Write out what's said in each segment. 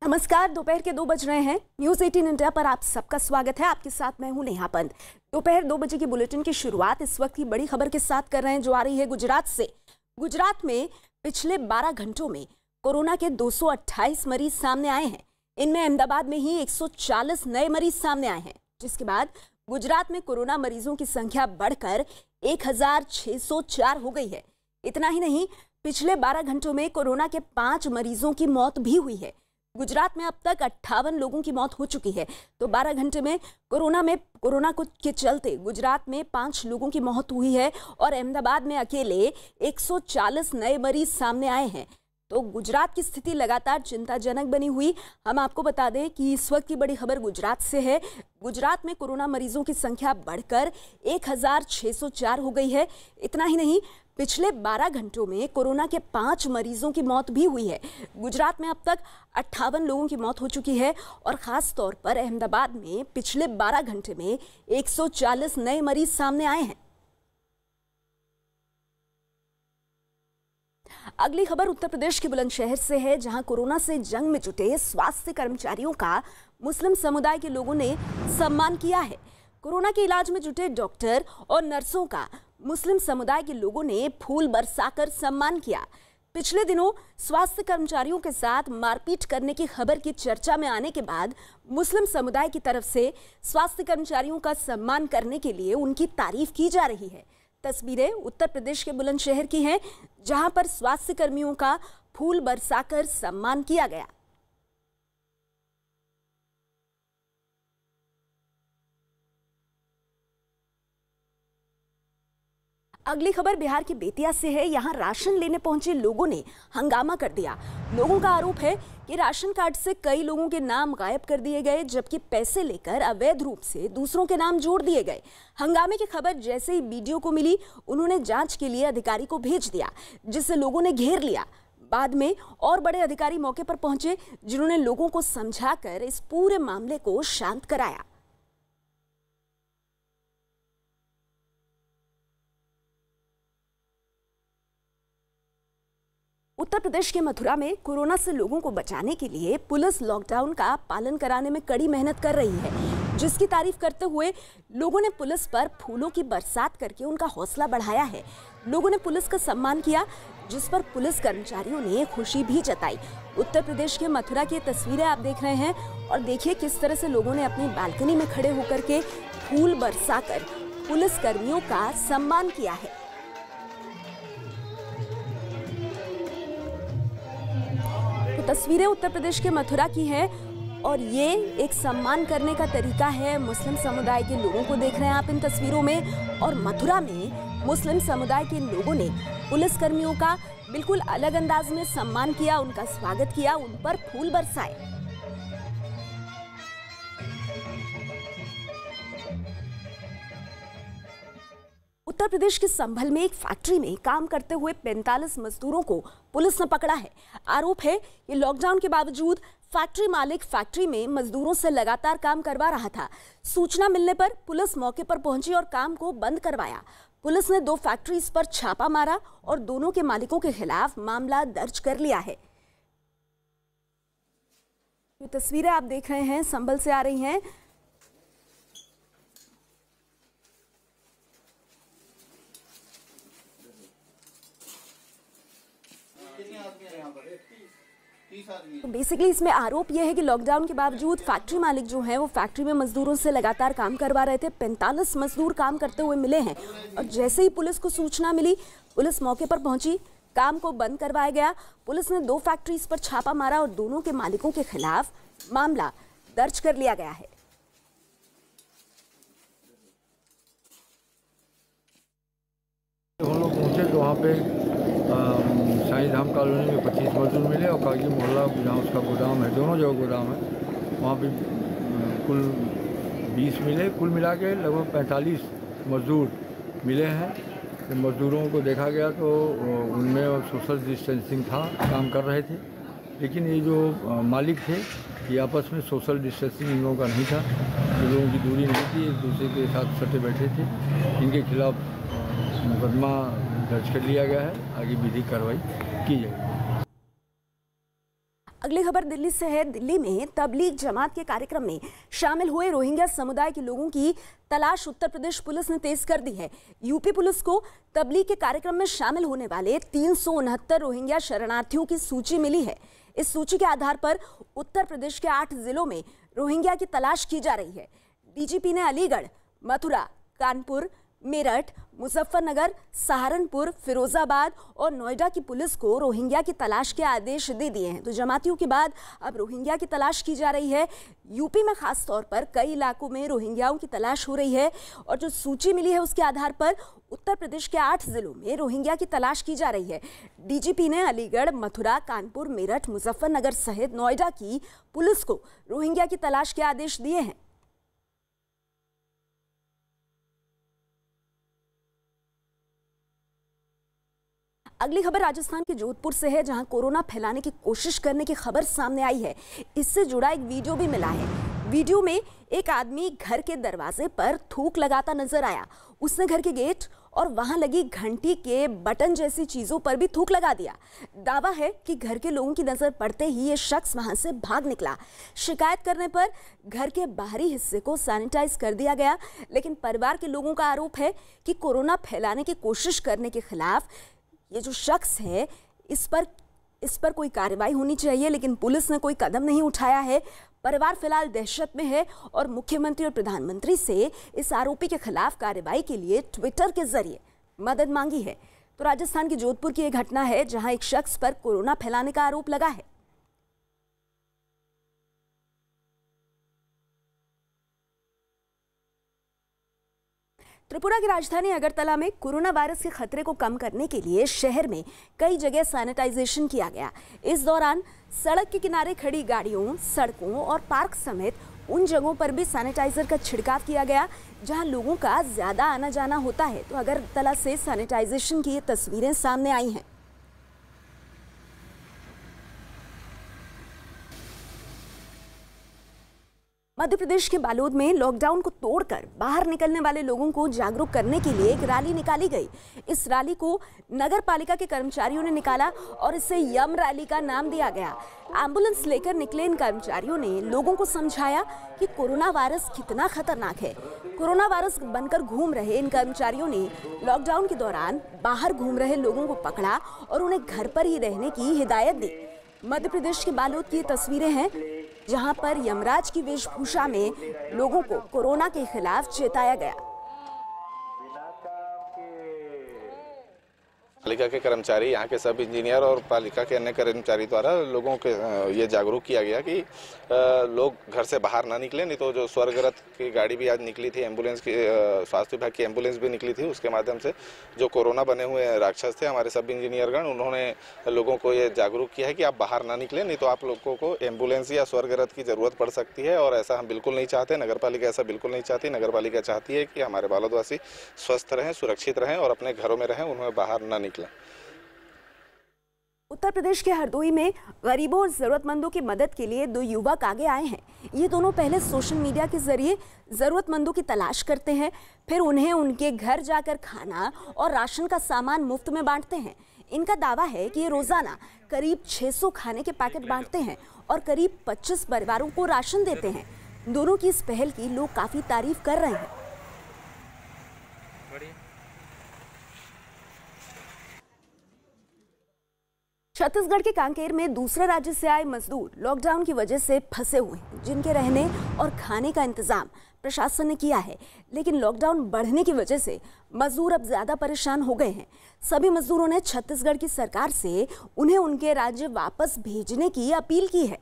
नमस्कार। दोपहर के 2 बज रहे हैं। न्यूज 18 इंडिया पर आप सबका स्वागत है। आपके साथ मैं हूं नेहा पंत। दोपहर 2 बजे की बुलेटिन की शुरुआत इस वक्त की बड़ी खबर के साथ कर रहे हैं, जो आ रही है गुजरात से। गुजरात में पिछले 12 घंटों में कोरोना के 228 मरीज सामने आए हैं। इनमें अहमदाबाद में ही 140 नए मरीज सामने आए हैं, जिसके बाद गुजरात में कोरोना मरीजों की संख्या बढ़कर 1604 हो गई है। इतना ही नहीं, पिछले 12 घंटों में कोरोना के 5 मरीजों की मौत भी हुई है। गुजरात में अब तक 58 लोगों की मौत हो चुकी है। तो 12 घंटे में कोरोना के चलते गुजरात में 5 लोगों की मौत हुई है और अहमदाबाद में अकेले 140 नए मरीज सामने आए हैं। तो गुजरात की स्थिति लगातार चिंताजनक बनी हुई। हम आपको बता दें कि इस वक्त की बड़ी खबर गुजरात से है। गुजरात में कोरोना मरीजों की संख्या बढ़कर 1604 हो गई है। इतना ही नहीं, पिछले 12 घंटों में कोरोना के 5 मरीजों की मौत भी हुई है। गुजरात में अब तक 58 लोगों की मौत हो चुकी है और खास तौर पर अहमदाबाद में पिछले 12 घंटे में 140 नए मरीज सामने आए हैं। अगली खबर उत्तर प्रदेश के बुलंदशहर से है, जहां कोरोना से जंग में जुटे स्वास्थ्य कर्मचारियों का मुस्लिम समुदाय के लोगों ने सम्मान किया है। कोरोना के इलाज में जुटे डॉक्टर और नर्सों का मुस्लिम समुदाय के लोगों ने फूल बरसाकर सम्मान किया। पिछले दिनों स्वास्थ्य कर्मचारियों के साथ मारपीट करने की खबर की चर्चा में आने के बाद मुस्लिम समुदाय की तरफ से स्वास्थ्य कर्मचारियों का सम्मान करने के लिए उनकी तारीफ की जा रही है। तस्वीरें उत्तर प्रदेश के बुलंदशहर की हैं, जहां पर स्वास्थ्य कर्मियों का फूल बरसाकर सम्मान किया गया। अगली खबर बिहार की बेतिया से है। यहां राशन लेने पहुंचे लोगों ने हंगामा कर दिया। लोगों का आरोप है कि राशन कार्ड से कई लोगों के नाम गायब कर दिए गए, जबकि पैसे लेकर अवैध रूप से दूसरों के नाम जोड़ दिए गए। हंगामे की खबर जैसे ही बीडीओ को मिली, उन्होंने जांच के लिए अधिकारी को भेज दिया, जिससे लोगों ने घेर लिया। बाद में और बड़े अधिकारी मौके पर पहुंचे, जिन्होंने लोगों को समझाकर इस पूरे मामले को शांत कराया। उत्तर प्रदेश के मथुरा में कोरोना से लोगों को बचाने के लिए पुलिस लॉकडाउन का पालन कराने में कड़ी मेहनत कर रही है, जिसकी तारीफ करते हुए लोगों ने पुलिस पर फूलों की बरसात करके उनका हौसला बढ़ाया है। लोगों ने पुलिस का सम्मान किया, जिस पर पुलिस कर्मचारियों ने खुशी भी जताई। उत्तर प्रदेश के मथुरा की तस्वीरें आप देख रहे हैं और देखिए किस तरह से लोगों ने अपनी बालकनी में खड़े होकर के फूल बरसाकर पुलिस कर्मियों का सम्मान किया है। तस्वीरें उत्तर प्रदेश के मथुरा की हैं और ये एक सम्मान करने का तरीका है। मुस्लिम समुदाय के लोगों को देख रहे हैं आप इन तस्वीरों में, और मथुरा में मुस्लिम समुदाय के लोगों ने पुलिस कर्मियों का बिल्कुल अलग अंदाज में सम्मान किया, उनका स्वागत किया, उन पर फूल बरसाए। उत्तर प्रदेश के संभल में एक फैक्ट्री में काम करते हुए 45 मजदूरों को पुलिस ने पकड़ा है। आरोप है कि लॉकडाउन के बावजूद फैक्ट्री मालिक फैक्ट्री में मजदूरों से लगातार काम करवा रहा था। सूचना मिलने पर पुलिस मौके पर पहुंची और काम को बंद करवाया। पुलिस ने 2 फैक्ट्रीज पर छापा मारा और दोनों के मालिकों के खिलाफ मामला दर्ज कर लिया है। ये तस्वीरें आप देख रहे हैं संभल से आ रही हैं। तो बेसिकली इसमें आरोप यह है कि लॉकडाउन के बावजूद फैक्ट्री मालिक जो है वो फैक्ट्री में मजदूरों से लगातार काम करवा रहे थे। 45 मजदूर काम करते हुए मिले हैं और जैसे ही पुलिस को सूचना मिली, पुलिस मौके पर पहुंची, काम को बंद करवाया गया। पुलिस ने 2 फैक्ट्रीज पर छापा मारा और दोनों के मालिकों के खिलाफ मामला दर्ज कर लिया गया है। हम लोग पहुँचे तो वहाँ पे साईं धाम कॉलोनी में 25 मजदूर मिले और कागी मोहल्ला जहाँ उसका गोदाम है, दोनों जगह गोदाम है, वहाँ पे कुल 20 मिले। कुल मिला के लगभग 45 मजदूर मिले हैं। तो मजदूरों को देखा गया तो उनमें सोशल डिस्टेंसिंग था, काम कर रहे थे, लेकिन ये जो मालिक थे ये आपस में सोशल डिस्टेंसिंग इन लोगों का नहीं था, इन लोगों की दूरी नहीं थी, एक दूसरे के साथ सटे बैठे थे। इनके खिलाफ मुकदमा दर्ज कर लिया गया है, आगे विधिक कार्रवाई की जाएगी। अगली खबर दिल्ली से है। दिल्ली में तबलीग जमात के कार्यक्रम में शामिल हुए रोहिंग्या समुदाय के लोगों की तलाश उत्तर प्रदेश पुलिस ने तेज कर दी है। यूपी पुलिस को तबलीग के कार्यक्रम में शामिल होने वाले 369 रोहिंग्या शरणार्थियों की सूची मिली है। इस सूची के आधार पर उत्तर प्रदेश के 8 जिलों में रोहिंग्या की तलाश की जा रही है। डीजीपी ने अलीगढ़, मथुरा, कानपुर, मेरठ, मुजफ्फरनगर, सहारनपुर, फिरोजाबाद और नोएडा की पुलिस को रोहिंग्या की तलाश के आदेश दे दिए हैं। तो जमातियों के बाद अब रोहिंग्या की तलाश की जा रही है। यूपी में खास तौर पर कई इलाकों में रोहिंग्याओं की तलाश हो रही है और जो सूची मिली है उसके आधार पर उत्तर प्रदेश के 8 जिलों में रोहिंग्या की तलाश की जा रही है। डीजीपी ने अलीगढ़, मथुरा, कानपुर, मेरठ, मुजफ्फरनगर सहित नोएडा की पुलिस को रोहिंग्या की तलाश के आदेश दिए हैं। अगली खबर राजस्थान के जोधपुर से है, जहां कोरोना फैलाने की कोशिश करने की खबर सामने आई है। इससे जुड़ा एक वीडियो भी मिला है। वीडियो में एक आदमी घर के दरवाजे पर थूक लगाता नजर आया। उसने घर के गेट और वहां लगी घंटी के बटन जैसी चीजों पर भी थूक लगा दिया। दावा है कि घर के लोगों की नजर पड़ते ही ये शख्स वहां से भाग निकला। शिकायत करने पर घर के बाहरी हिस्से को सैनिटाइज कर दिया गया, लेकिन परिवार के लोगों का आरोप है कि कोरोना फैलाने की कोशिश करने के खिलाफ ये जो शख्स है इस पर कोई कार्रवाई होनी चाहिए, लेकिन पुलिस ने कोई कदम नहीं उठाया है। परिवार फिलहाल दहशत में है और मुख्यमंत्री और प्रधानमंत्री से इस आरोपी के खिलाफ कार्रवाई के लिए ट्विटर के जरिए मदद मांगी है। तो राजस्थान के जोधपुर की एक घटना है जहां एक शख्स पर कोरोना फैलाने का आरोप लगा है। त्रिपुरा की राजधानी अगरतला में कोरोना वायरस के खतरे को कम करने के लिए शहर में कई जगह सैनिटाइजेशन किया गया। इस दौरान सड़क के किनारे खड़ी गाड़ियों, सड़कों और पार्क समेत उन जगहों पर भी सैनिटाइजर का छिड़काव किया गया जहां लोगों का ज्यादा आना जाना होता है। तो अगरतला से सैनिटाइजेशन की ये तस्वीरें सामने आई हैं। मध्य प्रदेश के बालोद में लॉकडाउन को तोड़कर बाहर निकलने वाले लोगों को जागरूक करने के लिए एक रैली निकाली गई। इस रैली को नगर पालिका के कर्मचारियों ने निकाला और इसे यम रैली का नाम दिया गया। एम्बुलेंस लेकर निकले इन कर्मचारियों ने लोगों को समझाया कि कोरोना वायरस कितना खतरनाक है। कोरोना वायरस बनकर घूम रहे इन कर्मचारियों ने लॉकडाउन के दौरान बाहर घूम रहे लोगों को पकड़ा और उन्हें घर पर ही रहने की हिदायत दी। मध्य प्रदेश के बालोद की तस्वीरें हैं जहां पर यमराज की वेशभूषा में लोगों को कोरोना के खिलाफ चेताया गया। पालिका के कर्मचारी, यहाँ के सब इंजीनियर और पालिका के अन्य कर्मचारी द्वारा लोगों के ये जागरूक किया गया कि लोग घर से बाहर ना निकलें। नहीं तो जो स्वर्ग रथ की गाड़ी भी आज निकली थी, एम्बुलेंस की, स्वास्थ्य विभाग की एम्बुलेंस भी निकली थी, उसके माध्यम से जो कोरोना बने हुए राक्षस थे हमारे सब इंजीनियरगण, उन्होंने लोगों को ये जागरूक किया है कि आप बाहर ना निकलें, नहीं तो आप लोगों को एम्बुलेंस या स्वर्ग रथ की जरूरत पड़ सकती है। और ऐसा हम बिल्कुल नहीं चाहते, नगर पालिका ऐसा बिल्कुल नहीं चाहती। नगर पालिका चाहती है कि हमारे बालोदवासी स्वस्थ रहें, सुरक्षित रहें और अपने घरों में रहें, उन्हें बाहर ना निकलें। उत्तर प्रदेश के हरदोई में गरीबों और जरूरतमंदों की मदद के लिए 2 युवक आगे आए हैं। ये दोनों पहले सोशल मीडिया के जरिए जरूरतमंदों की तलाश करते हैं, फिर उन्हें उनके घर जाकर खाना और राशन का सामान मुफ्त में बांटते हैं। इनका दावा है कि ये रोजाना करीब 600 खाने के पैकेट बांटते हैं और करीब 25 परिवारों को राशन देते हैं। दोनों की इस पहल की लोग काफी तारीफ कर रहे हैं। छत्तीसगढ़ के कांकेर में दूसरे राज्य से आए मजदूर लॉकडाउन की वजह से फंसे हुए हैं, जिनके रहने और खाने का इंतजाम प्रशासन ने किया है, लेकिन लॉकडाउन बढ़ने की वजह से मजदूर अब ज्यादा परेशान हो गए हैं। सभी मजदूरों ने छत्तीसगढ़ की सरकार से उन्हें उनके राज्य वापस भेजने की अपील की है।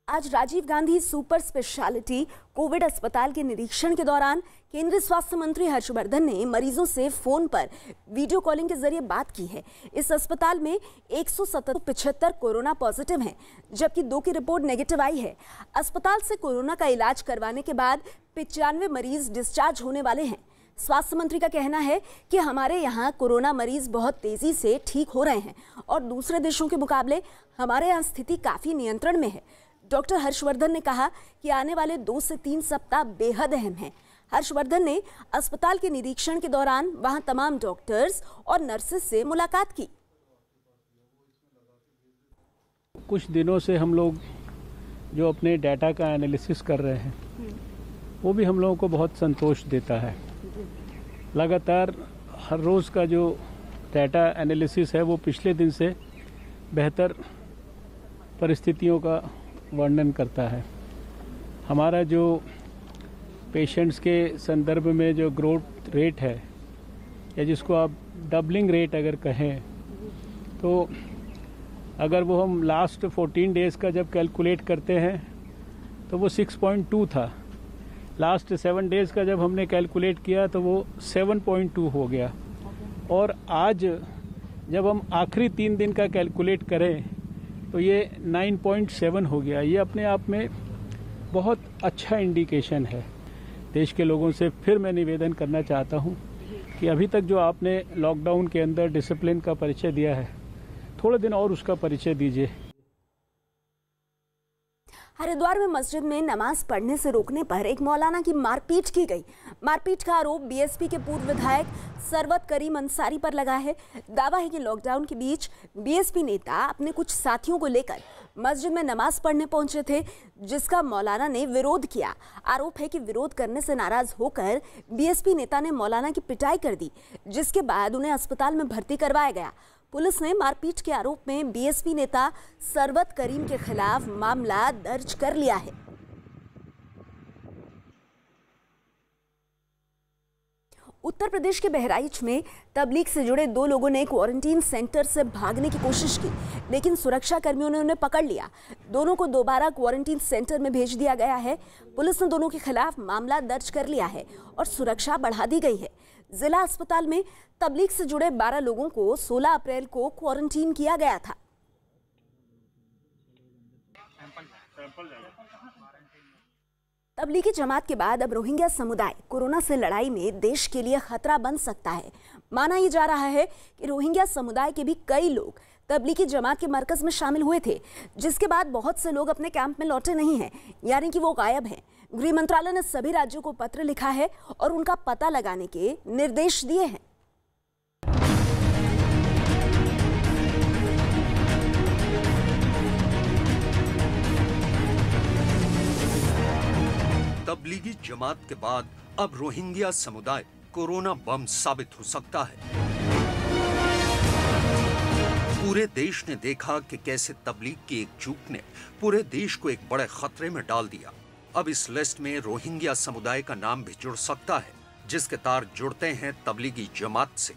आज Rajiv Gandhi super speciality Covid अस्पताल के निरीक्षण के दौरान केंद्रीय स्वास्थ्य मंत्री हर्षवर्धन ने मरीजों से फोन पर वीडियो कॉलिंग के जरिए बात की है। इस अस्पताल में 175 कोरोना पॉजिटिव हैं, जबकि 2 की रिपोर्ट नेगेटिव आई है। अस्पताल से कोरोना का इलाज करवाने के बाद 95 मरीज डिस्चार्ज होने वाले हैं। स्वास्थ्य मंत्री का कहना है कि हमारे यहाँ कोरोना मरीज बहुत तेजी से ठीक हो रहे हैं और दूसरे देशों के मुकाबले हमारे यहाँ स्थिति काफी नियंत्रण में है। डॉक्टर हर्षवर्धन ने कहा कि आने वाले 2 से 3 सप्ताह बेहद अहम हैं। हर्षवर्धन ने अस्पताल के निरीक्षण के दौरान वहां तमाम डॉक्टर्स और नर्सेस से मुलाकात की। कुछ दिनों से हम लोग जो अपने डाटा का एनालिसिस कर रहे हैं वो भी हम लोगों को बहुत संतोष देता है। लगातार हर रोज़ का जो डाटा एनालिसिस है वो पिछले दिन से बेहतर परिस्थितियों का वर्णन करता है। हमारा जो पेशेंट्स के संदर्भ में जो ग्रोथ रेट है या जिसको आप डबलिंग रेट अगर कहें तो अगर वो हम लास्ट 14 डेज़ का जब कैलकुलेट करते हैं तो वो 6.2 था। लास्ट 7 डेज़ का जब हमने कैलकुलेट किया तो वो 7.2 हो गया। और आज जब हम आखिरी 3 दिन का कैलकुलेट करें तो ये 9.7 हो गया। ये अपने आप में बहुत अच्छा इंडिकेशन है। देश के लोगों से फिर मैं निवेदन करना चाहता हूँ कि अभी तक जो आपने लॉकडाउन के अंदर डिसिप्लिन का परिचय दिया है, थोड़े दिन और उसका परिचय दीजिए। हरिद्वार में मस्जिद में नमाज पढ़ने से रोकने पर एक मौलाना की मारपीट की गई। मारपीट का आरोप बीएसपी के पूर्व विधायक सरवत करीम अंसारी पर लगा है। दावा है कि लॉकडाउन के बीच बीएसपी नेता अपने कुछ साथियों को लेकर मस्जिद में नमाज पढ़ने पहुंचे थे, जिसका मौलाना ने विरोध किया। आरोप है कि विरोध करने से नाराज होकर बीएसपी नेता ने मौलाना की पिटाई कर दी, जिसके बाद उन्हें अस्पताल में भर्ती करवाया गया। पुलिस ने मारपीट के आरोप में बीएसपी नेता सरवत करीम के खिलाफ मामला दर्ज कर लिया है। उत्तर प्रदेश के बहराइच में तबलीग से जुड़े 2 लोगों ने क्वारंटीन सेंटर से भागने की कोशिश की, लेकिन सुरक्षा कर्मियों ने उन्हें पकड़ लिया। दोनों को दोबारा क्वारंटीन सेंटर में भेज दिया गया है। पुलिस ने दोनों के खिलाफ मामला दर्ज कर लिया है और सुरक्षा बढ़ा दी गई है। जिला अस्पताल में तबलीग से जुड़े 12 लोगों को 16 अप्रैल को क्वारंटीन किया गया था। तबलीगी जमात के बाद अब रोहिंग्या समुदाय कोरोना से लड़ाई में देश के लिए खतरा बन सकता है। माना यह जा रहा है कि रोहिंग्या समुदाय के भी कई लोग तबलीगी जमात के मरकज में शामिल हुए थे, जिसके बाद बहुत से लोग अपने कैंप में लौटे नहीं हैं, यानी कि वो गायब हैं। गृह मंत्रालय ने सभी राज्यों को पत्र लिखा है और उनका पता लगाने के निर्देश दिए हैं। तबलीगी जमात के बाद अब रोहिंग्या समुदाय कोरोना बम साबित हो सकता है। पूरे देश ने देखा कि कैसे तबलीग की एकजुट ने पूरे देश को एक बड़े खतरे में डाल दिया। अब इस लिस्ट में रोहिंग्या समुदाय का नाम भी जुड़ सकता है, जिसके तार जुड़ते हैं तबलीगी जमात से।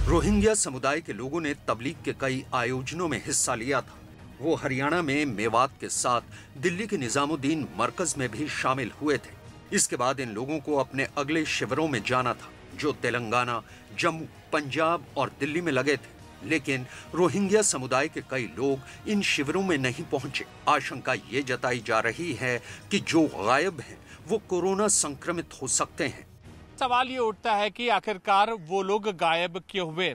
रोहिंग्या समुदाय के लोगों ने तबलीग के कई आयोजनों में हिस्सा लिया था। वो हरियाणा में मेवात के साथ दिल्ली के निजामुद्दीन मरकज में भी शामिल हुए थे। इसके बाद इन लोगों को अपने अगले शिविरों में जाना था, जो तेलंगाना, जम्मू, पंजाब और दिल्ली में लगे थे। लेकिन रोहिंग्या समुदाय के कई लोग इन शिविरों में नहीं पहुंचे। आशंका ये जताई जा रही है कि जो गायब हैं वो कोरोना संक्रमित हो सकते हैं। सवाल ये उठता है कि आखिरकार वो लोग गायब क्यों हुए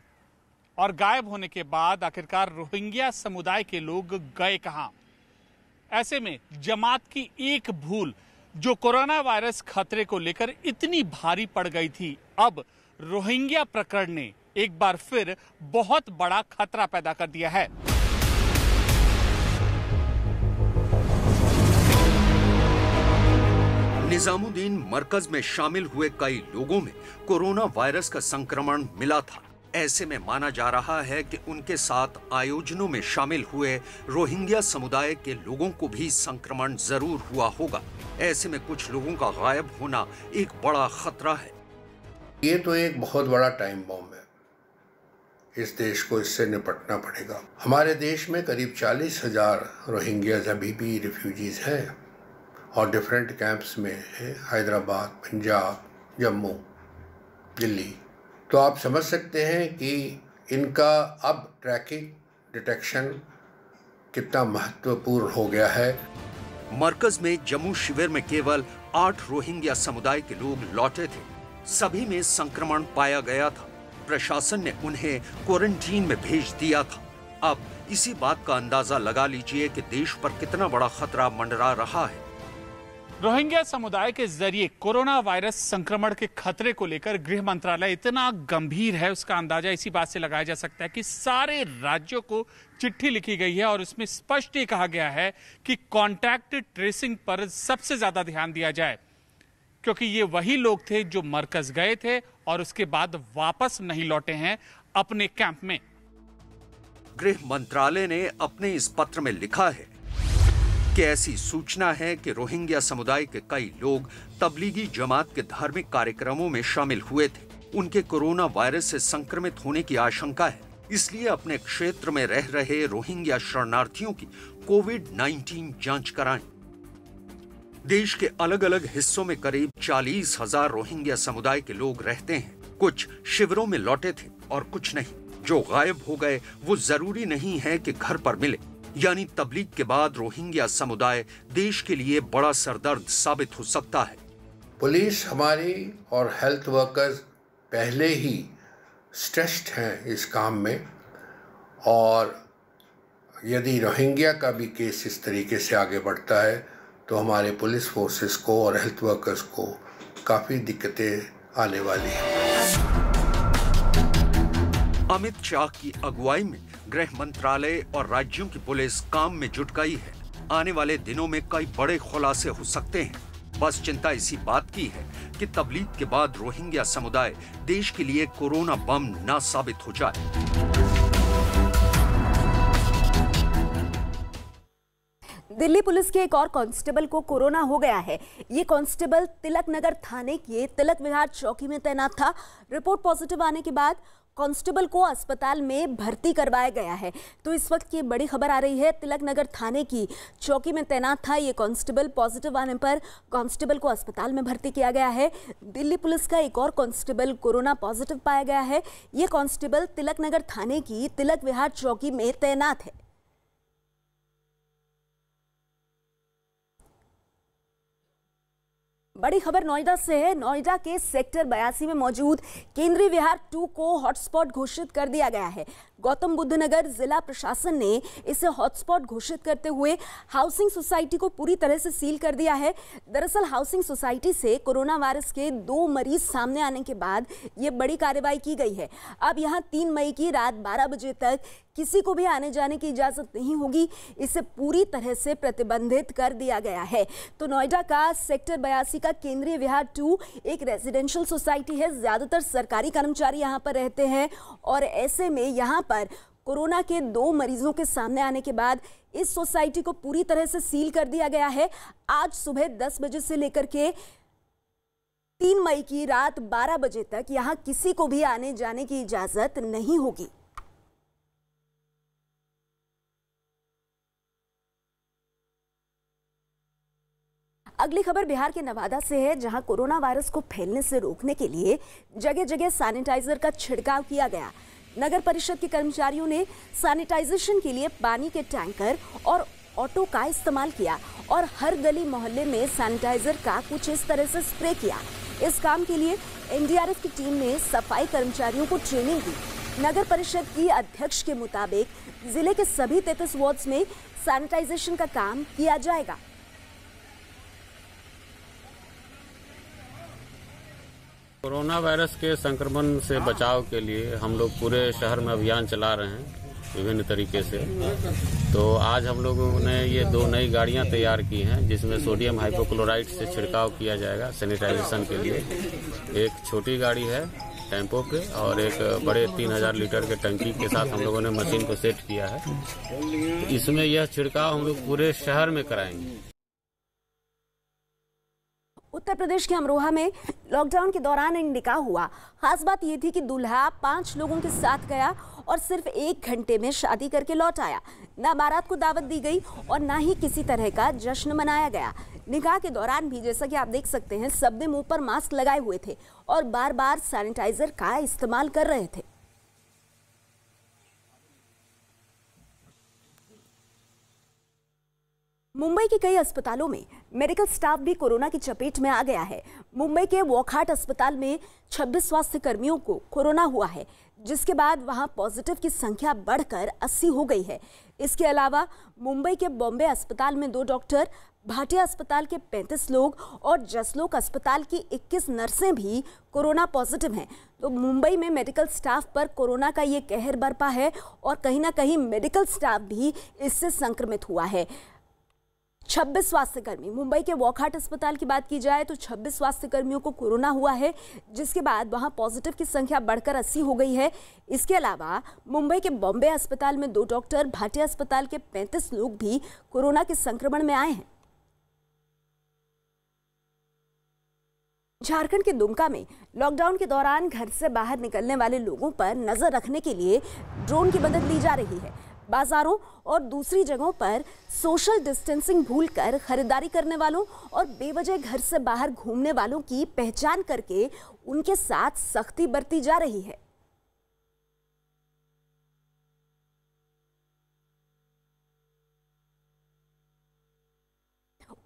और गायब होने के बाद आखिरकार रोहिंग्या समुदाय के लोग गए कहां। ऐसे में जमात की एक भूल जो कोरोना वायरस खतरे को लेकर इतनी भारी पड़ गई थी, अब रोहिंग्या प्रकरण ने एक बार फिर बहुत बड़ा खतरा पैदा कर दिया है। निजामुद्दीन मरकज में शामिल हुए कई लोगों में कोरोना वायरस का संक्रमण मिला था। ऐसे में माना जा रहा है कि उनके साथ आयोजनों में शामिल हुए रोहिंग्या समुदाय के लोगों को भी संक्रमण जरूर हुआ होगा। ऐसे में कुछ लोगों का गायब होना एक बड़ा खतरा है। ये तो एक बहुत बड़ा टाइम बॉम्ब है। इस देश को इससे निपटना पड़ेगा। हमारे देश में करीब 40,000 रोहिंग्याज अभी भी रिफ्यूजीज हैं और डिफरेंट कैंप्स में हैं, हैदराबाद, पंजाब, जम्मू, दिल्ली। तो आप समझ सकते हैं कि इनका अब ट्रैकिंग, डिटेक्शन कितना महत्वपूर्ण हो गया है। मरकज में जम्मू शिविर में केवल 8 रोहिंग्या समुदाय के लोग लौटे थे। सभी में संक्रमण पाया गया था। प्रशासन ने उन्हें क्वारंटीन में भेज दिया था। अब इसी बात का अंदाजा लगा लीजिए कि देश पर कितना बड़ा खतरा मंडरा रहा है। रोहिंग्या समुदाय के जरिए कोरोना वायरस संक्रमण के खतरे को लेकर गृह मंत्रालय इतना गंभीर है, उसका अंदाजा इसी बात से लगाया जा सकता है कि सारे राज्यों को चिट्ठी लिखी गई है और उसमें स्पष्ट ये कहा गया है कि कॉन्टैक्ट ट्रेसिंग पर सबसे ज्यादा ध्यान दिया जाए, क्योंकि ये वही लोग थे जो मरकज गए थे और उसके बाद वापस नहीं लौटे हैं अपने कैंप में। गृह मंत्रालय ने अपने इस पत्र में लिखा है कि ऐसी सूचना है कि रोहिंग्या समुदाय के कई लोग तबलीगी जमात के धार्मिक कार्यक्रमों में शामिल हुए थे। उनके कोरोना वायरस से संक्रमित होने की आशंका है, इसलिए अपने क्षेत्र में रह रहे रोहिंग्या शरणार्थियों की कोविड-19 जांच कराएं। देश के अलग अलग हिस्सों में करीब 40,000 रोहिंग्या समुदाय के लोग रहते हैं। कुछ शिविरों में लौटे थे और कुछ नहीं। जो गायब हो गए वो जरूरी नहीं है कि घर पर मिले। यानी तबलीग के बाद रोहिंग्या समुदाय देश के लिए बड़ा सरदर्द साबित हो सकता है। पुलिस हमारी और हेल्थ वर्कर्स पहले ही स्ट्रेस्ड हैं इस काम में, और यदि रोहिंग्या का भी केस इस तरीके से आगे बढ़ता है तो हमारे पुलिस फोर्सेस को और हेल्थ वर्कर्स को काफ़ी दिक्कतें आने वाली हैं। अमित शाह की अगुवाई में गृह मंत्रालय और राज्यों की पुलिस काम में जुट गई है। आने वाले दिनों में कई बड़े खुलासे हो सकते हैं। बस चिंता इसी बात की है कि तबलीग के बाद रोहिंग्या समुदाय देश के लिए कोरोना बम ना साबित हो जाए। दिल्ली पुलिस के एक और कांस्टेबल को कोरोना हो गया है। ये कांस्टेबल तिलक नगर थाने के तिलक विहार चौकी में तैनात था। रिपोर्ट पॉजिटिव आने के बाद कांस्टेबल को अस्पताल में भर्ती करवाया गया है। तो इस वक्त की बड़ी खबर आ रही है, तिलक नगर थाने की चौकी में तैनात था ये कांस्टेबल। पॉजिटिव आने पर कांस्टेबल को अस्पताल में भर्ती किया गया है। दिल्ली पुलिस का एक और कांस्टेबल कोरोना पॉजिटिव पाया गया है। ये कांस्टेबल तिलक नगर थाने की तिलक विहार चौकी में तैनात है। बड़ी खबर नोएडा से है। नोएडा के सेक्टर 82 में मौजूद केंद्रीय विहार 2 को हॉटस्पॉट घोषित कर दिया गया है। गौतम बुद्ध नगर जिला प्रशासन ने इसे हॉटस्पॉट घोषित करते हुए हाउसिंग सोसाइटी को पूरी तरह से सील कर दिया है। दरअसल हाउसिंग सोसाइटी से कोरोना वायरस के 2 मरीज सामने आने के बाद ये बड़ी कार्रवाई की गई है। अब यहाँ 3 मई की रात 12 बजे तक किसी को भी आने जाने की इजाजत नहीं होगी। इसे पूरी तरह से प्रतिबंधित कर दिया गया है। तो नोएडा का सेक्टर 82 का केंद्रीय विहार 2 एक रेजिडेंशियल सोसाइटी है। ज्यादातर सरकारी कर्मचारी यहाँ पर रहते हैं और ऐसे में यहाँ पर कोरोना के 2 मरीजों के सामने आने के बाद इस सोसाइटी को पूरी तरह से सील कर दिया गया है। आज सुबह 10 बजे से लेकर के 3 मई की रात 12 बजे तक यहाँ किसी को भी आने जाने की इजाजत नहीं होगी। अगली खबर बिहार के नवादा से है, जहां कोरोना वायरस को फैलने से रोकने के लिए जगह जगह सैनिटाइजर का छिड़काव किया गया। नगर परिषद के कर्मचारियों ने सैनिटाइजेशन के लिए पानी के टैंकर और ऑटो का इस्तेमाल किया और हर गली मोहल्ले में सैनिटाइजर का कुछ इस तरह से स्प्रे किया। इस काम के लिए एनडीआरएफ की टीम ने सफाई कर्मचारियों को ट्रेनिंग दी। नगर परिषद की अध्यक्ष के मुताबिक जिले के सभी 33 वार्ड्स में सैनिटाइजेशन का काम किया जाएगा। कोरोना वायरस के संक्रमण से बचाव के लिए हम लोग पूरे शहर में अभियान चला रहे हैं विभिन्न तरीके से। तो आज हम लोगों ने ये 2 नई गाड़ियां तैयार की हैं, जिसमें सोडियम हाइपोक्लोराइड से छिड़काव किया जाएगा सैनिटाइजेशन के लिए। एक छोटी गाड़ी है टेम्पो पे और एक बड़े 3000 लीटर के टंकी के साथ हम लोगों ने मशीन को सेट किया है। इसमें यह छिड़काव हम लोग पूरे शहर में कराएंगे। उत्तर प्रदेश के अमरोहा में लॉकडाउन के दौरान एक निकाह हुआ। खास बात यह थी कि दूल्हा 5 लोगों के साथ गया और सिर्फ 1 घंटे में शादी करके लौट आया। ना बारात को दावत दी गई और ना ही किसी तरह का जश्न मनाया गया। निकाह के दौरान भी जैसा कि आप देख सकते हैं, सबने मुंह पर मास्क लगाए हुए थे और बार बार सैनिटाइजर का इस्तेमाल कर रहे थे। मुंबई के कई अस्पतालों में मेडिकल स्टाफ भी कोरोना की चपेट में आ गया है। मुंबई के वॉकहार्ट अस्पताल में 26 स्वास्थ्य कर्मियों को कोरोना हुआ है, जिसके बाद वहां पॉजिटिव की संख्या बढ़कर 80 हो गई है। इसके अलावा मुंबई के बॉम्बे अस्पताल में 2 डॉक्टर, भाटिया अस्पताल के 35 लोग और जसलोक अस्पताल की 21 नर्सें भी कोरोना पॉजिटिव हैं। तो मुंबई में मेडिकल स्टाफ पर कोरोना का ये कहर बरपा है और कहीं ना कहीं मेडिकल स्टाफ भी इससे संक्रमित हुआ है। 26 स्वास्थ्यकर्मी, मुंबई के वॉकहार्ट अस्पताल की बात की जाए तो 26 स्वास्थ्यकर्मियों को कोरोना हुआ है, जिसके बाद वहां पॉजिटिव की संख्या बढ़कर 80 हो गई है। इसके अलावा मुंबई के बॉम्बे अस्पताल में 2 डॉक्टर, भाटिया अस्पताल के 35 लोग भी कोरोना के संक्रमण में आए हैं। झारखंड के दुमका में लॉकडाउन के दौरान घर से बाहर निकलने वाले लोगों पर नजर रखने के लिए ड्रोन की मदद ली जा रही है। बाजारों और दूसरी जगहों पर सोशल डिस्टेंसिंग भूलकर खरीदारी करने वालों और बेवजह घर से बाहर घूमने वालों की पहचान करके उनके साथ सख्ती बरती जा रही है।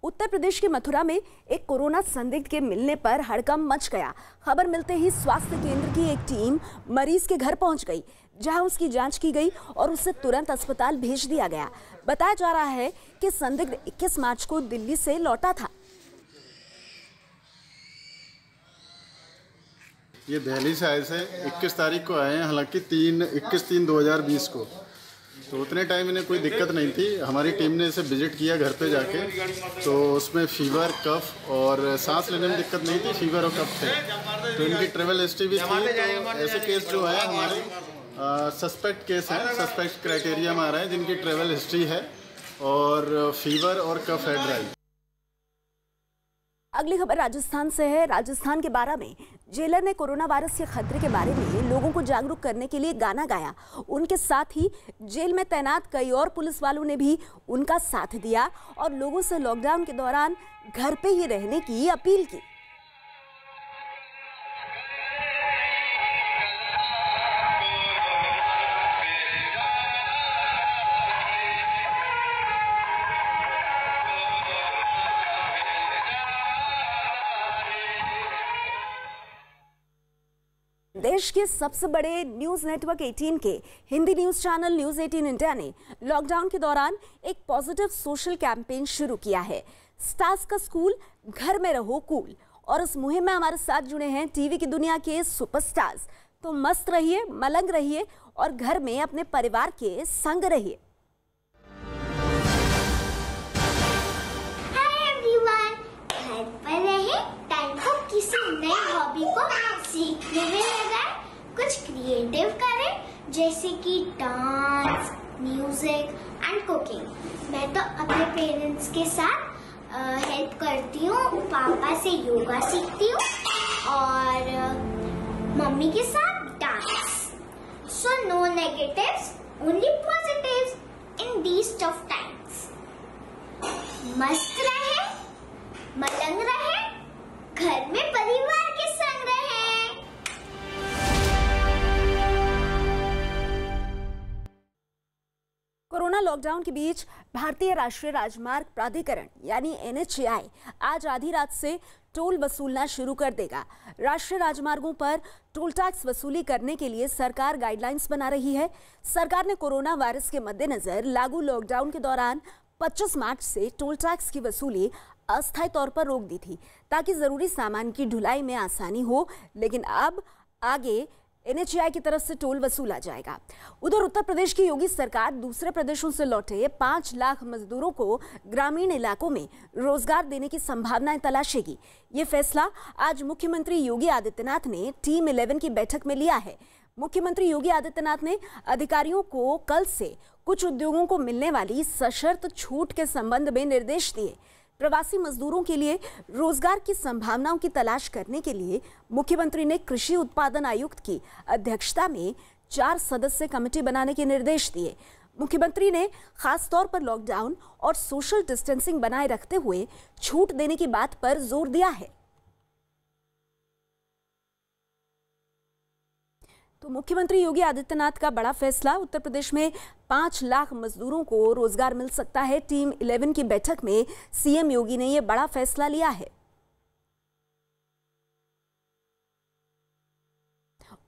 उत्तर प्रदेश के मथुरा में एक कोरोना संदिग्ध के मिलने पर हड़कंप मच गया। खबर मिलते ही स्वास्थ्य केंद्र की एक टीम मरीज के घर पहुंच गई, जहां उसकी जांच की गई और उसे तुरंत अस्पताल भेज दिया गया। बताया जा रहा है कि संदिग्ध 21 मार्च को दिल्ली से लौटा था। ये दिल्ली से आए थे, 21 तारीख को आए हैं, हालांकि 21/3/2020 को, तो उतने टाइम इन्हें कोई दिक्कत नहीं थी। हमारी टीम ने इसे विजिट किया घर पे जाके, तो उसमें फीवर, कफ और सांस लेने में दिक्कत नहीं थी, फीवर और कफ थे। तो इनकी ट्रेवल हिस्ट्री भी थी। तो ऐसे केस जो है हमारे सस्पेक्ट केस हैं, सस्पेक्ट क्राइटेरिया में आ रहे हैं, जिनकी ट्रेवल हिस्ट्री है और फीवर और कफ है ड्राई। अगली खबर राजस्थान से है। राजस्थान के बारा में जेलर ने कोरोना वायरस के खतरे के बारे में लोगों को जागरूक करने के लिए गाना गाया। उनके साथ ही जेल में तैनात कई और पुलिस वालों ने भी उनका साथ दिया और लोगों से लॉकडाउन के दौरान घर पे ही रहने की अपील की। देश के सबसे बड़े न्यूज नेटवर्क 18 के Hindi news channel news 18 India ने लॉकडाउन के दौरान एक पॉजिटिव सोशल कैंपेन शुरू किया है, स्टार्स का स्कूल, घर में रहो कूल। और इस मुहिम में हमारे साथ जुड़े हैं टीवी की दुनिया के सुपरस्टार्स। तो मस्त रहिए, मलंग रहिए और घर में अपने परिवार के संग रहिए। घर पर रहे, टाइम को किसी नई हॉबी को सीखने में लगाए, कुछ क्रिएटिव करें, जैसे कि डांस, म्यूजिक एंड कुकिंग। मैं तो अपने पेरेंट्स के साथ हेल्प करती हूँ, पापा से योगा सीखती हूँ और मम्मी के साथ dance. So no negatives, only positives in these tough times. मस्त रहे, मलंग रहे, घर में परिवार के संग रहे। कोरोना लॉकडाउन के बीच भारतीय राष्ट्रीय राजमार्ग प्राधिकरण यानी NHAI आज आधी रात से टोल वसूलना शुरू कर देगा। राष्ट्रीय राजमार्गों पर टोल टैक्स वसूली करने के लिए सरकार गाइडलाइंस बना रही है। सरकार ने कोरोना वायरस के मद्देनजर लागू लॉकडाउन के दौरान 25 मार्च से टोल टैक्स की वसूली अस्थायी तौर पर रोक दी थी, ताकि जरूरी सामान की ढुलाई में आसानी हो। लेकिन अब आगे NHAI की तरफ से टोल वसूला जाएगा। उधर उत्तर प्रदेश की योगी सरकार दूसरे प्रदेशों से लौटे 5 लाख मजदूरों को ग्रामीण इलाकों में रोजगार देने की संभावनाएं तलाशेगी। ये फैसला आज मुख्यमंत्री योगी आदित्यनाथ ने टीम 11 की बैठक में लिया है। मुख्यमंत्री योगी आदित्यनाथ ने अधिकारियों को कल से कुछ उद्योगों को मिलने वाली सशर्त छूट के संबंध में निर्देश दिए। प्रवासी मजदूरों के लिए रोजगार की संभावनाओं की तलाश करने के लिए मुख्यमंत्री ने कृषि उत्पादन आयुक्त की अध्यक्षता में 4 सदस्यीय कमेटी बनाने के निर्देश दिए। मुख्यमंत्री ने खास तौर पर लॉकडाउन और सोशल डिस्टेंसिंग बनाए रखते हुए छूट देने की बात पर जोर दिया है। तो मुख्यमंत्री योगी आदित्यनाथ का बड़ा फैसला, उत्तर प्रदेश में 5 लाख मजदूरों को रोजगार मिल सकता है। टीम 11 की बैठक में सीएम योगी ने यह बड़ा फैसला लिया है।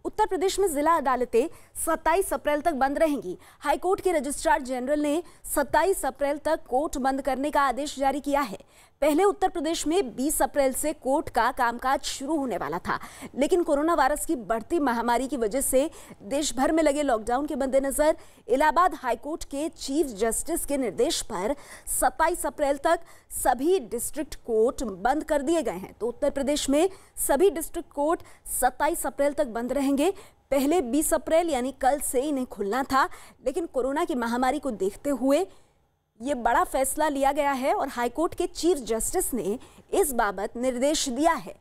उत्तर प्रदेश में जिला अदालतें 27 अप्रैल तक बंद रहेंगी। हाईकोर्ट के रजिस्ट्रार जनरल ने 27 अप्रैल तक कोर्ट बंद करने का आदेश जारी किया है। पहले उत्तर प्रदेश में 20 अप्रैल से कोर्ट का कामकाज शुरू होने वाला था, लेकिन कोरोना वायरस की बढ़ती महामारी की वजह से देश भर में लगे लॉकडाउन के मद्देनजर इलाहाबाद हाईकोर्ट के चीफ जस्टिस के निर्देश पर 27 अप्रैल तक सभी डिस्ट्रिक्ट कोर्ट बंद कर दिए गए हैं। तो उत्तर प्रदेश में सभी डिस्ट्रिक्ट कोर्ट 27 अप्रैल तक बंद रहेंगे। पहले 20 अप्रैल यानी कल से इन्हें खुलना था, लेकिन कोरोना की महामारी को देखते हुए ये बड़ा फैसला लिया गया है और हाईकोर्ट के चीफ जस्टिस ने इस बाबत निर्देश दिया है।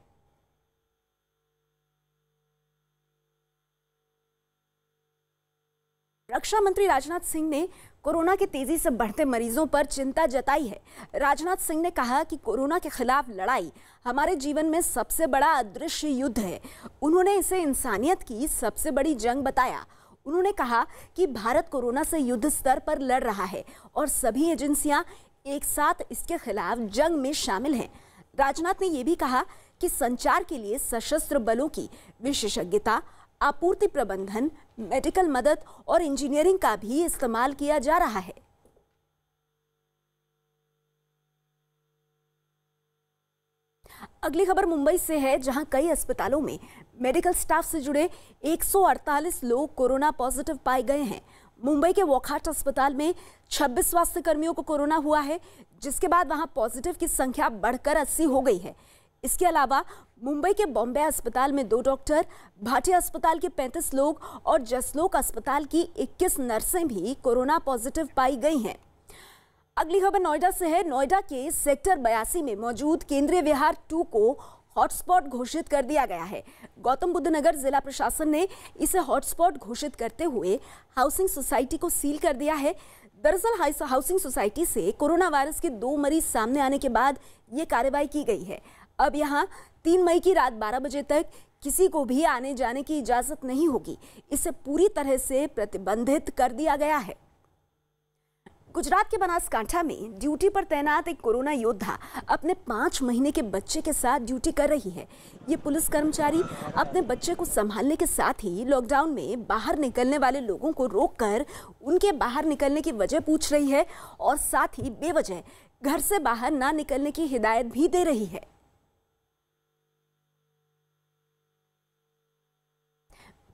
रक्षा मंत्री राजनाथ सिंह ने कोरोना के तेजी से बढ़ते मरीजों पर चिंता जताई है। राजनाथ सिंह ने कहा कि कोरोना के खिलाफ लड़ाई हमारे जीवन में सबसे बड़ा अदृश्य युद्ध है। उन्होंने इसे इंसानियत की सबसे बड़ी जंग बताया। उन्होंने कहा कि भारत कोरोना से युद्ध स्तर पर लड़ रहा है और सभी एजेंसियां एक साथ इसके खिलाफ जंग में शामिल हैं। राजनाथ ने यह भी कहा कि संचार के लिए सशस्त्र बलों की विशेषज्ञता, आपूर्ति प्रबंधन, मेडिकल मदद और इंजीनियरिंग का भी इस्तेमाल किया जा रहा है। अगली खबर मुंबई से है, जहां कई अस्पतालों में मेडिकल स्टाफ से जुड़े 148 लोग कोरोना पॉजिटिव पाए गए हैं। मुंबई के वॉकहार्ट अस्पताल में 26 स्वास्थ्य कर्मियों को कोरोना हुआ है, जिसके बाद वहां पॉजिटिव की संख्या बढ़कर 80 हो गई है। इसके अलावा मुंबई के बॉम्बे अस्पताल में 2 डॉक्टर, भाटिया अस्पताल के 35 लोग और जसलोक अस्पताल की 21 नर्सें भी कोरोना पॉजिटिव पाई गई हैं। अगली खबर नोएडा से है। नोएडा के सेक्टर 82 में मौजूद केंद्रीय विहार 2 को हॉटस्पॉट घोषित कर दिया गया है। गौतम बुद्ध नगर जिला प्रशासन ने इसे हॉटस्पॉट घोषित करते हुए हाउसिंग सोसाइटी को सील कर दिया है। दरअसल हाउसिंग सोसाइटी से कोरोना वायरस के 2 मरीज सामने आने के बाद ये कार्रवाई की गई है। अब यहाँ 3 मई की रात 12 बजे तक किसी को भी आने जाने की इजाजत नहीं होगी। इसे पूरी तरह से प्रतिबंधित कर दिया गया है। गुजरात के बनासकांठा में ड्यूटी पर तैनात एक कोरोना योद्धा अपने 5 महीने के बच्चे के साथ ड्यूटी कर रही है। ये पुलिस कर्मचारी अपने बच्चे को संभालने के साथ ही लॉकडाउन में बाहर निकलने वाले लोगों को रोककर उनके बाहर निकलने की वजह पूछ रही है और साथ ही बेवजह घर से बाहर ना निकलने की हिदायत भी दे रही है।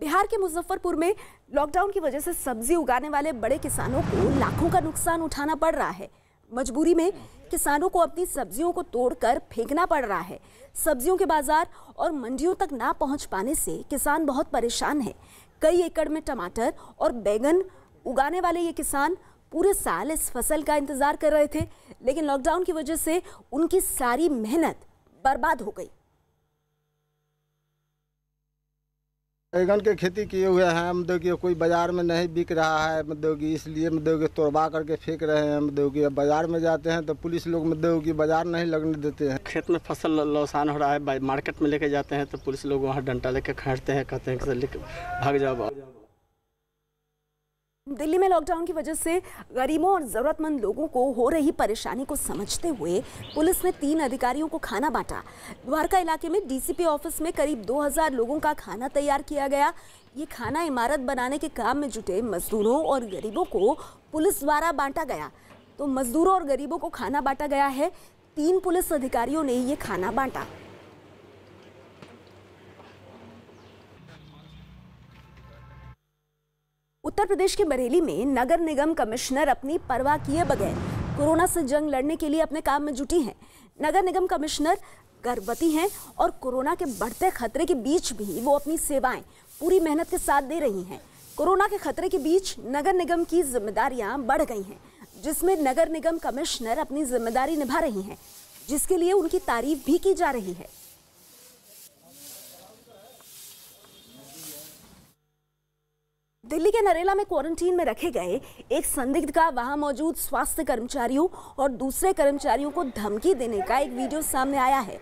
बिहार के मुजफ्फरपुर में लॉकडाउन की वजह से सब्जी उगाने वाले बड़े किसानों को लाखों का नुकसान उठाना पड़ रहा है। मजबूरी में किसानों को अपनी सब्जियों को तोड़कर फेंकना पड़ रहा है। सब्जियों के बाजार और मंडियों तक ना पहुंच पाने से किसान बहुत परेशान हैं। कई एकड़ में टमाटर और बैगन उगाने वाले ये किसान पूरे साल इस फसल का इंतजार कर रहे थे, लेकिन लॉकडाउन की वजह से उनकी सारी मेहनत बर्बाद हो गई। बैगन के खेती किए हुए हैं, मतलब कि कोई बाजार में नहीं बिक रहा है, मतलब कि इसलिए मतलब कि तोड़वा करके फेंक रहे हैं। मतलब कि बाजार में जाते हैं तो पुलिस लोग मतलब कि बाजार नहीं लगने देते हैं। खेत में फसल नुकसान हो रहा है, मार्केट में लेके जाते हैं तो पुलिस लोग वहाँ डंडा लेके खड़ते हैं, कहते हैं कि भाग जाओ। दिल्ली में लॉकडाउन की वजह से गरीबों और जरूरतमंद लोगों को हो रही परेशानी को समझते हुए पुलिस ने 3 अधिकारियों को खाना बांटा। द्वारका इलाके में डीसीपी ऑफिस में करीब 2000 लोगों का खाना तैयार किया गया। ये खाना इमारत बनाने के काम में जुटे मजदूरों और गरीबों को पुलिस द्वारा बांटा गया। तो मजदूरों और गरीबों को खाना बांटा गया है। 3 पुलिस अधिकारियों ने ये खाना बांटा। उत्तर प्रदेश के बरेली में नगर निगम कमिश्नर अपनी परवाह किए बगैर कोरोना से जंग लड़ने के लिए अपने काम में जुटी हैं। नगर निगम कमिश्नर गर्भवती हैं और कोरोना के बढ़ते खतरे के बीच भी वो अपनी सेवाएं पूरी मेहनत के साथ दे रही हैं। कोरोना के खतरे के बीच नगर निगम की जिम्मेदारियां बढ़ गई हैं, जिसमें नगर निगम कमिश्नर अपनी जिम्मेदारी निभा रही हैं, जिसके लिए उनकी तारीफ भी की जा रही है। दिल्ली के नरेला में क्वारंटीन में रखे गए एक संदिग्ध का वहां मौजूद स्वास्थ्य कर्मचारियों और दूसरे कर्मचारियों को धमकी देने का एक वीडियो सामने आया है।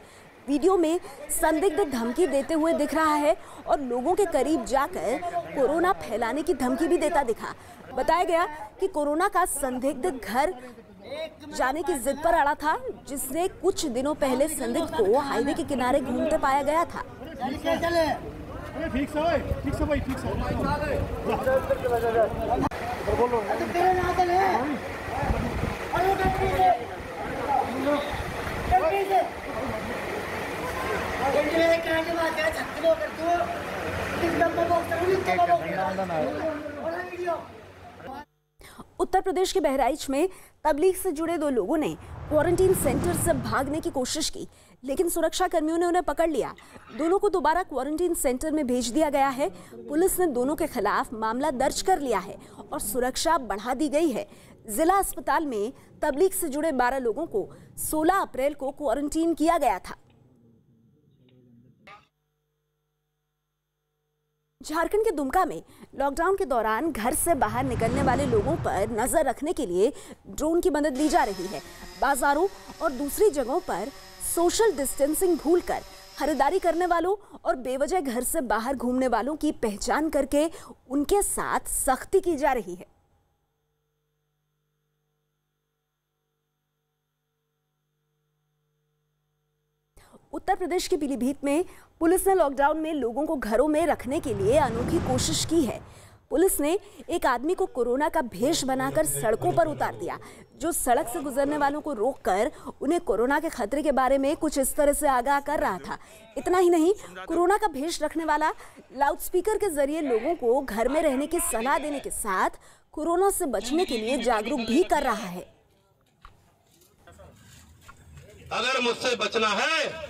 वीडियो में संदिग्ध धमकी देते हुए दिख रहा है और लोगों के करीब जाकर कोरोना फैलाने की धमकी भी देता दिखा। बताया गया कि कोरोना का संदिग्ध घर जाने की जिद पर अड़ा था, जिसने कुछ दिनों पहले संदिग्ध को हाईवे के किनारे घूमते पाया गया था। उत्तर प्रदेश के बहराइच में तबलीग से जुड़े 2 लोगों ने क्वारंटीन सेंटर से भागने की कोशिश की, लेकिन सुरक्षा कर्मियों ने उन्हें पकड़ लिया। दोनों को दोबारा क्वारंटीन सेंटर में भेज दिया गया है। पुलिस ने दोनों के खिलाफ मामला दर्ज कर लिया है और सुरक्षा बढ़ा दी गई है। जिला अस्पताल में तबलीग से जुड़े 12 लोगों को 16 अप्रैल को क्वारंटीन किया गया था। झारखंड के दुमका में लॉकडाउन के दौरान घर से बाहर निकलने वाले लोगों पर नजर रखने के लिए ड्रोन की मदद ली जा रही है। बाजारों और दूसरी जगहों पर सोशल डिस्टेंसिंग भूलकर खरीदारी करने वालों और बेवजह घर से बाहर घूमने वालों की पहचान करके उनके साथ सख्ती की जा रही है। उत्तर प्रदेश के पीलीभीत में पुलिस ने लॉकडाउन में लोगों को घरों में रखने के लिए अनोखी कोशिश की है। पुलिस ने एक आदमी को कोरोना का भेष बनाकर सड़कों पर उतार दिया, जो सड़क से गुजरने वालों को रोककर उन्हें कोरोना के खतरे के बारे में कुछ इस तरह से आगाह कर रहा था। इतना ही नहीं, कोरोना का भेष रखने वाला लाउडस्पीकर के जरिए लोगों को घर में रहने की सलाह देने के साथ कोरोना से बचने के लिए जागरूक भी कर रहा है। अगर मुझसे बचना है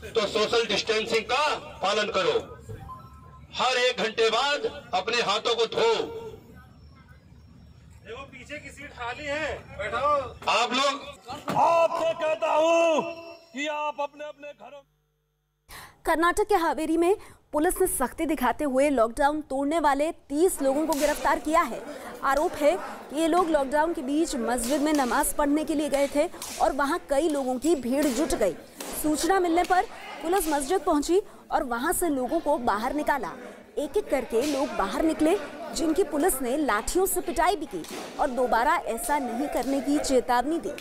तो सोशल डिस्टेंसिंग का पालन करो। हर 1 घंटे बाद अपने हाथों को धो। देखो पीछे की सीट खाली है, बैठो। आप लोग, आपसे कहता हूं कि आप अपने अपने घरों। कर्नाटक के हावेरी में पुलिस ने सख्ती दिखाते हुए लॉकडाउन तोड़ने वाले 30 लोगों को गिरफ्तार किया है। आरोप है कि ये लोग लॉकडाउन के बीच मस्जिद में नमाज पढ़ने के लिए गए थे और वहां कई लोगों की भीड़ जुट गई। सूचना मिलने पर पुलिस मस्जिद पहुंची और वहां से लोगों को बाहर निकाला। एक एक करके लोग बाहर निकले, जिनकी पुलिस ने लाठियों से पिटाई भी की और दोबारा ऐसा नहीं करने की चेतावनी दी।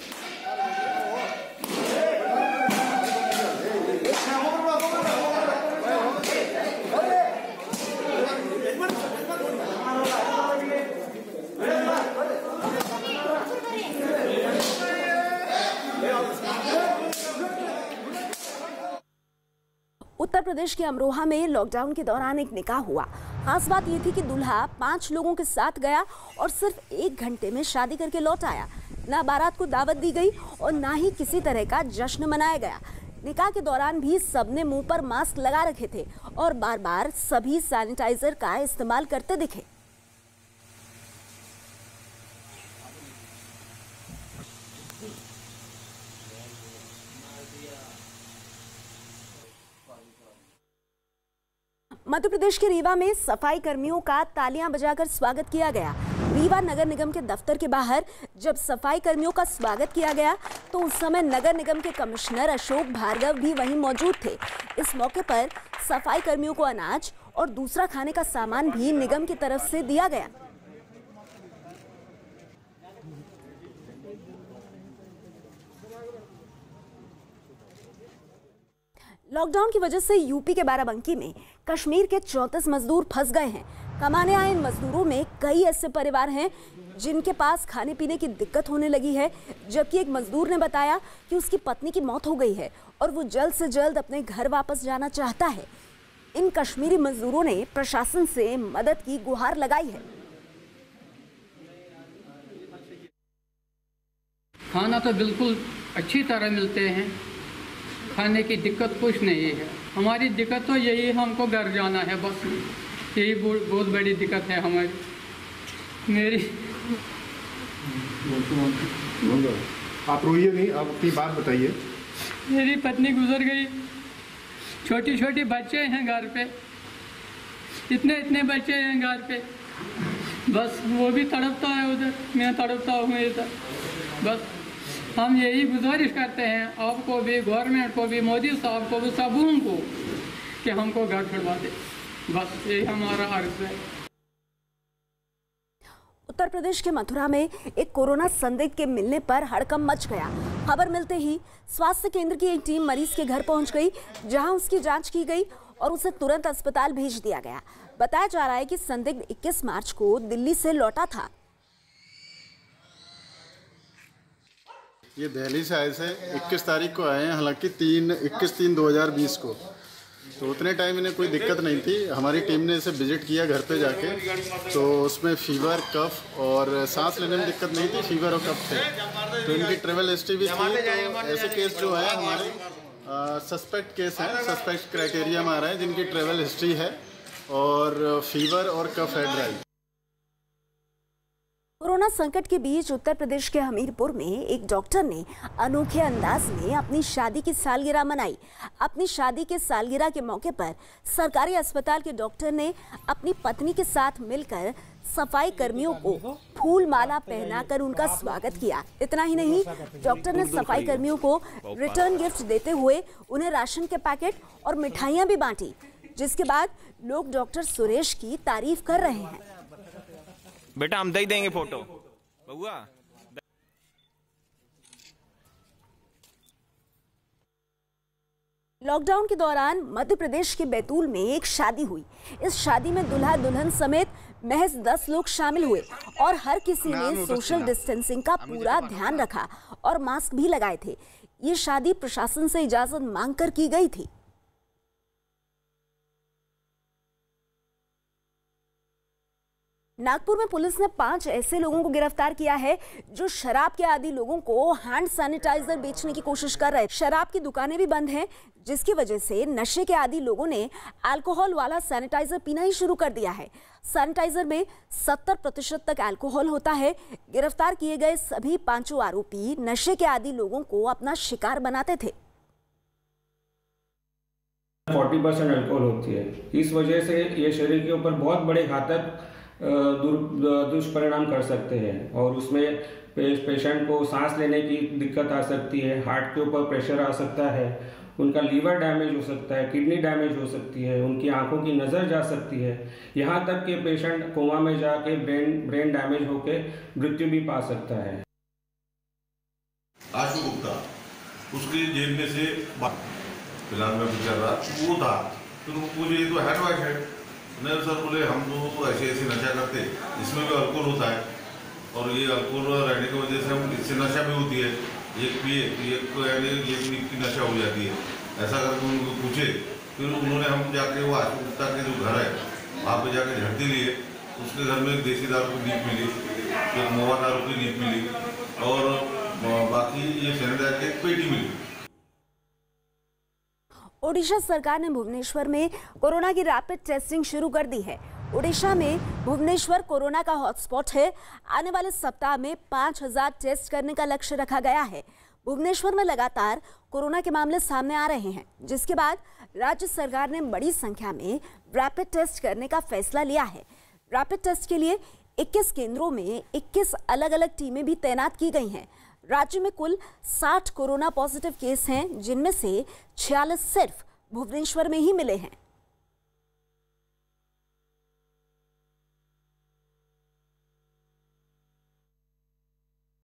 उत्तर प्रदेश के अमरोहा में लॉकडाउन के दौरान एक निकाह हुआ। खास बात यह थी कि दूल्हा 5 लोगों के साथ गया और सिर्फ 1 घंटे में शादी करके लौट आया। ना बारात को दावत दी गई और ना ही किसी तरह का जश्न मनाया गया। निकाह के दौरान भी सबने मुंह पर मास्क लगा रखे थे और बार बार सभी सैनिटाइजर का इस्तेमाल करते दिखे। मध्य प्रदेश के रीवा में सफाई कर्मियों का तालियां बजाकर स्वागत किया गया। रीवा नगर निगम के दफ्तर के बाहर जब सफाई कर्मियों का स्वागत किया गया तो उस समय नगर निगम के कमिश्नर अशोक भार्गव भी वहीं मौजूद थे। इस मौके पर सफाई कर्मियों को अनाज और दूसरा खाने का सामान भी निगम की तरफ से दिया गया। लॉकडाउन की वजह से यूपी के बाराबंकी में कश्मीर के 34 मजदूर फंस गए हैं। कमाने आए इन मजदूरों में कई ऐसे परिवार हैं जिनके पास खाने पीने की दिक्कत होने लगी है, जबकि एक मजदूर ने बताया कि उसकी पत्नी की मौत हो गई है और वो जल्द से जल्द अपने घर वापस जाना चाहता है। इन कश्मीरी मजदूरों ने प्रशासन से मदद की गुहार लगाई है। खाना तो बिल्कुल अच्छी तरह मिलते हैं, खाने की दिक्कत कुछ नहीं है। हमारी दिक्कत तो यही है, हमको घर जाना है, बस यही बहुत बड़ी दिक्कत है हमारी। मेरी आप रोइए नहीं, आप अपनी बात बताइए। मेरी पत्नी गुजर गई, छोटी छोटी बच्चे हैं घर पे, इतने बच्चे हैं घर पे, बस वो भी तड़पता है उधर, मैं तड़पता हूँ इधर, बस हम यही गुजारिश करते हैं आपको भी, गवर्नमेंट को भी, मोदी साहब को भी, सबों को, कि हमको घर छुड़वा दे। बस यही हमारा अर्ज है। उत्तर प्रदेश के मथुरा में एक कोरोना संदिग्ध के मिलने पर हड़कंप मच गया। खबर मिलते ही स्वास्थ्य केंद्र की एक टीम मरीज के घर पहुंच गई, जहां उसकी जांच की गई और उसे तुरंत अस्पताल भेज दिया गया। बताया जा रहा है कि संदिग्ध 21 मार्च को दिल्ली से लौटा था। ये दिल्ली से आए थे, 21 तारीख को आए हैं, हालांकि 21/3/2020 को। तो उतने टाइम इन्हें कोई दिक्कत नहीं थी। हमारी टीम ने इसे विजिट किया घर पे जाके, तो उसमें फीवर, कफ और सांस लेने में दिक्कत नहीं थी, फीवर और कफ थे। तो इनकी ट्रेवल हिस्ट्री भी थी। तो ऐसे केस जो है हमारे सस्पेक्ट केस हैं, सस्पेक्ट क्राइटेरिया में आ रहे हैं, जिनकी ट्रेवल हिस्ट्री है और फीवर और कफ है ड्राई। कोरोना संकट के बीच उत्तर प्रदेश के हमीरपुर में एक डॉक्टर ने अनोखे अंदाज में अपनी शादी की सालगिरह मनाई। अपनी शादी के सालगिरह के मौके पर सरकारी अस्पताल के डॉक्टर ने अपनी पत्नी के साथ मिलकर सफाई कर्मियों को फूल माला पहनाकर उनका स्वागत किया। इतना ही नहीं, डॉक्टर ने सफाई कर्मियों को रिटर्न गिफ्ट देते हुए उन्हें राशन के पैकेट और मिठाइयां भी बांटी, जिसके बाद लोग डॉक्टर सुरेश की तारीफ कर रहे हैं। बेटा हम दे देंगे फोटो बउआ। लॉकडाउन के दौरान मध्य प्रदेश के बैतूल में एक शादी हुई। इस शादी में दूल्हा दुल्हन समेत महज 10 लोग शामिल हुए और हर किसी ने सोशल डिस्टेंसिंग का पूरा ध्यान रखा और मास्क भी लगाए थे। ये शादी प्रशासन से इजाजत मांगकर की गई थी। नागपुर में पुलिस ने 5 ऐसे लोगों को गिरफ्तार किया है जो शराब के आदी लोगों को हैंड सैनिटाइजर बेचने की कोशिश कर रहे। शराब की दुकानें भी बंद हैं, जिसकी वजह से नशे के आदी लोगों ने अल्कोहल वाला सैनिटाइजर पीना ही शुरू कर दिया है। सैनिटाइजर में 70% तक अल्कोहल होता है। गिरफ्तार किए गए सभी 5 आरोपी नशे के आदी लोगों को अपना शिकार बनाते थे। 40% अल्कोहल होती है। इस वजह से ये शरीर के ऊपर बहुत बड़े घातक दुष्परिणाम कर सकते हैं और उसमें पेशेंट को सांस लेने की दिक्कत आ सकती है, हार्ट के ऊपर प्रेशर आ सकता है, उनका लीवर डैमेज हो सकता है, किडनी डैमेज हो सकती है, उनकी आंखों की नज़र जा सकती है, यहाँ तक कि पेशेंट कोमा में जाके ब्रेन डैमेज होके मृत्यु भी पा सकता है। आशु गुप्ता, उसकी जेब में से फिलहाल में गुजर रहा वो था, तो मुझे ये तो हैंड वॉश है। नहीं सर बोले हम तो ऐसे नशा करते, इसमें भी अल्कोहल होता है और ये अल्कोहल रहने की वजह से हम इससे नशा भी होती है, एक पिए एक की नशा हो जाती है। ऐसा करके उनको पूछे, फिर उन्होंने हम जाके वो आशु गुप्ता के जो घर है वहाँ पे जाके झड़ती लिए। उसके घर में देसी दारू की नींप मिली, एक मोवा दारू की नींप मिली और बाकी ये सैनिटाइजर की एक पेटी मिली। ओडिशा सरकार ने भुवनेश्वर में कोरोना की रैपिड टेस्टिंग शुरू कर दी है। ओडिशा में भुवनेश्वर कोरोना का हॉटस्पॉट है। आने वाले सप्ताह में 5000 टेस्ट करने का लक्ष्य रखा गया है। भुवनेश्वर में लगातार कोरोना के मामले सामने आ रहे हैं, जिसके बाद राज्य सरकार ने बड़ी संख्या में रैपिड टेस्ट करने का फैसला लिया है। रैपिड टेस्ट के लिए 21 केंद्रों में 21 अलग अलग टीमें भी तैनात की गई हैं। राज्य में कुल 60 कोरोना पॉजिटिव केस हैं, जिनमें से 46 सिर्फ भुवनेश्वर में ही मिले हैं।